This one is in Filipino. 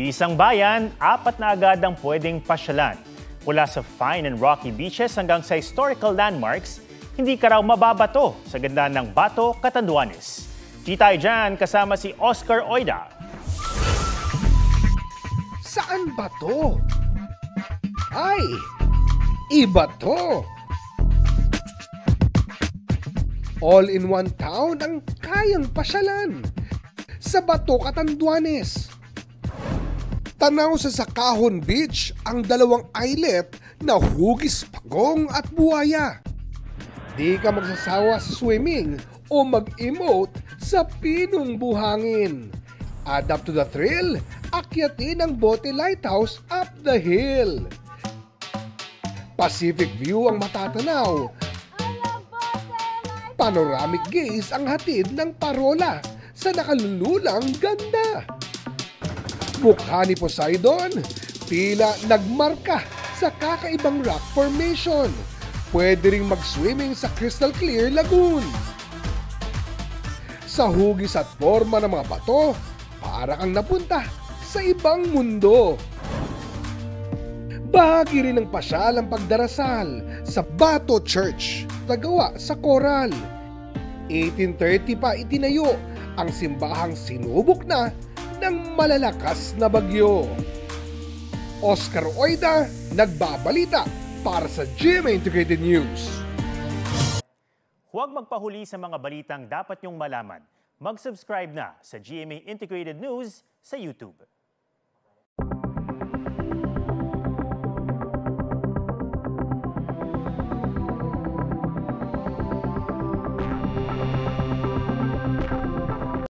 Isang bayan, apat na agad ang pwedeng pasyalan. Mula sa fine and rocky beaches hanggang sa historical landmarks, hindi ka raw mababato sa ganda ng Bato, Catanduanes. Kita dyan kasama si Oscar Oida. Saan ba to? Ay, iba to! All-in-one town ang kayang pasyalan sa Bato, Catanduanes. Tanaw sa Sakahon Beach ang dalawang islet na hugis, pagong at buhaya. Di ka magsasawa sa swimming o mag-emote sa pinong buhangin. Add up to the thrill, akyatin ang Bote Lighthouse up the hill. Pacific view ang matatanaw. Panoramic gaze ang hatid ng parola sa nakalululang ganda. Mukha ni Poseidon, tila nagmarka sa kakaibang rock formation. Pwede ring mag-swimming sa crystal clear lagoon. Sa hugis at forma ng mga bato, para kang napunta sa ibang mundo. Bahagi rin ng pasyal ang pagdarasal sa Bato Church, nagawa sa Coral. 1830 pa itinayo ang simbahang sinubok na ng malalakas na bagyo. Oscar Oida, nagbabalita para sa GMA Integrated News. Huwag magpahuli sa mga balitang dapat niyong malaman. Mag-subscribe na sa GMA Integrated News sa YouTube.